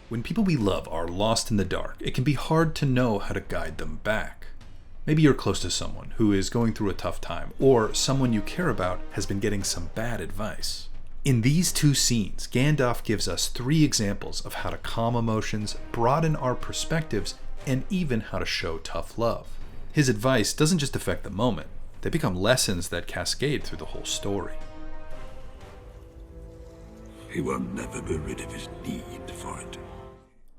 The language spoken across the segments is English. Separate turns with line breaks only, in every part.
When people we love are lost in the dark, it can be hard to know how to guide them back. Maybe you're close to someone who is going through a tough time, or someone you care about has been getting some bad advice. In these two scenes, Gandalf gives us 3 examples of how to calm emotions, broaden our perspectives, and even how to show tough love. His advice doesn't just affect the moment, they become lessons that cascade through the whole story.
He will never be rid of his need for it.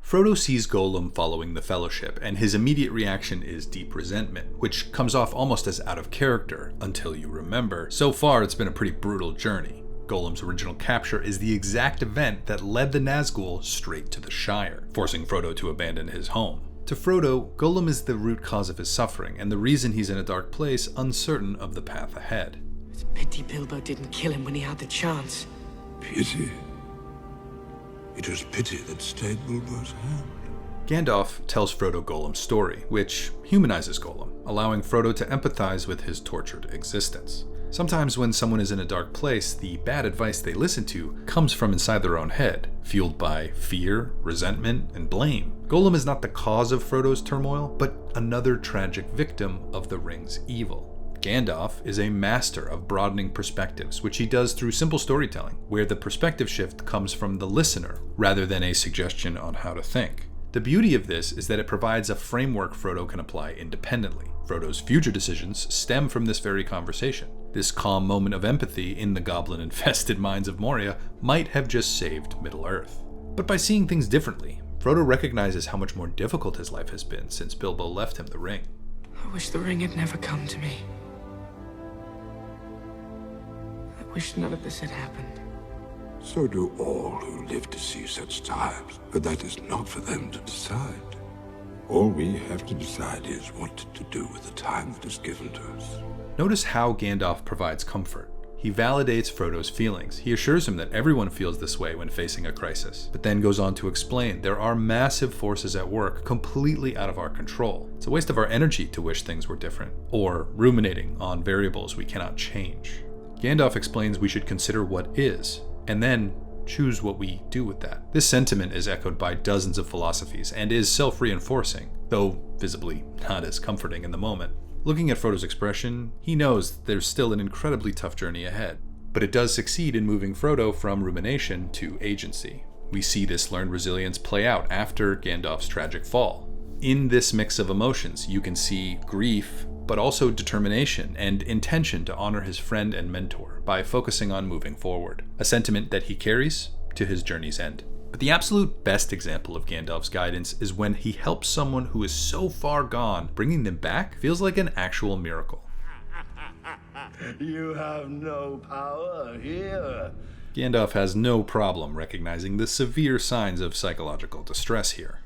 Frodo sees Gollum following the Fellowship, and his immediate reaction is deep resentment, which comes off almost as out of character, until you remember. So far, it's been a pretty brutal journey. Gollum's original capture is the exact event that led the Nazgul straight to the Shire, forcing Frodo to abandon his home. To Frodo, Gollum is the root cause of his suffering, and the reason he's in a dark place, uncertain of the path ahead.
It's a pity Bilbo didn't kill him when he had the chance.
Pity? It was pity that stayed Bilbo's hand.
Gandalf tells Frodo Gollum's story, which humanizes Gollum, allowing Frodo to empathize with his tortured existence. Sometimes when someone is in a dark place, the bad advice they listen to comes from inside their own head, fueled by fear, resentment, and blame. Gollum is not the cause of Frodo's turmoil, but another tragic victim of the ring's evil. Gandalf is a master of broadening perspectives, which he does through simple storytelling, where the perspective shift comes from the listener rather than a suggestion on how to think. The beauty of this is that it provides a framework Frodo can apply independently. Frodo's future decisions stem from this very conversation. This calm moment of empathy in the goblin-infested mines of Moria might have just saved Middle-earth. But by seeing things differently, Frodo recognizes how much more difficult his life has been since Bilbo left him the ring.
I wish the ring had never come to me. I wish none of this had happened.
So do all who live to see such times, but that is not for them to decide. All we have to decide is what to do with the time that is given to us.
Notice how Gandalf provides comfort. He validates Frodo's feelings. He assures him that everyone feels this way when facing a crisis, but then goes on to explain there are massive forces at work completely out of our control. It's a waste of our energy to wish things were different, or ruminating on variables we cannot change. Gandalf explains we should consider what is, and then choose what we do with that. This sentiment is echoed by dozens of philosophies and is self-reinforcing, though visibly not as comforting in the moment. Looking at Frodo's expression, he knows there's still an incredibly tough journey ahead, but it does succeed in moving Frodo from rumination to agency. We see this learned resilience play out after Gandalf's tragic fall. In this mix of emotions, you can see grief, but also determination and intention to honor his friend and mentor by focusing on moving forward, a sentiment that he carries to his journey's end. But the absolute best example of Gandalf's guidance is when he helps someone who is so far gone, bringing them back feels like an actual miracle.
You have no power here.
Gandalf has no problem recognizing the severe signs of psychological distress here.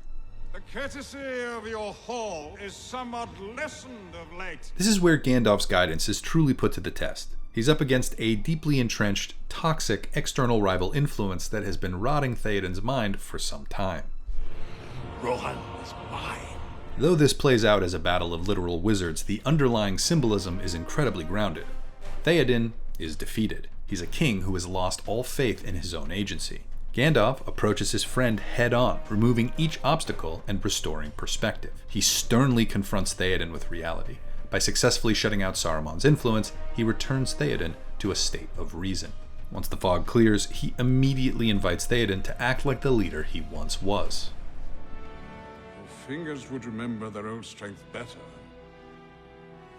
The courtesy of your hall is somewhat lessened of late.
This is where Gandalf's guidance is truly put to the test. He's up against a deeply entrenched, toxic, external rival influence that has been rotting Theoden's mind for some time.
Rohan is mine.
Though this plays out as a battle of literal wizards, the underlying symbolism is incredibly grounded. Theoden is defeated. He's a king who has lost all faith in his own agency. Gandalf approaches his friend head-on, removing each obstacle and restoring perspective. He sternly confronts Theoden with reality. By successfully shutting out Saruman's influence, he returns Theoden to a state of reason. Once the fog clears, he immediately invites Theoden to act like the leader he once was.
Your fingers would remember their old strength better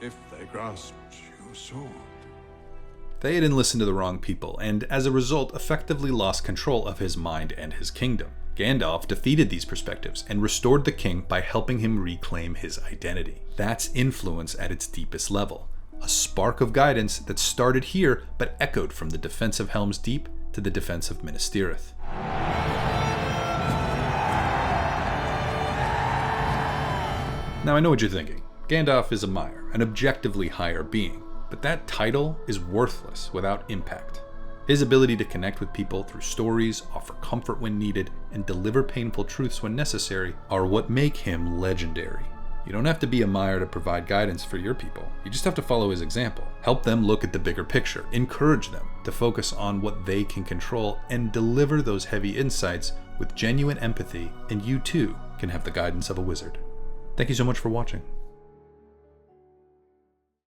if they grasped your sword.
Theoden listened to the wrong people, and as a result effectively lost control of his mind and his kingdom. Gandalf defeated these perspectives and restored the king by helping him reclaim his identity. That's influence at its deepest level. A spark of guidance that started here but echoed from the defense of Helm's Deep to the defense of Minas Tirith. Now I know what you're thinking. Gandalf is a Mire, an objectively higher being, but that title is worthless without impact. His ability to connect with people through stories, offer comfort when needed, and deliver painful truths when necessary are what make him legendary. You don't have to be a Mire to provide guidance for your people. You just have to follow his example. Help them look at the bigger picture. Encourage them to focus on what they can control and deliver those heavy insights with genuine empathy, and you too can have the guidance of a wizard. Thank you so much for watching.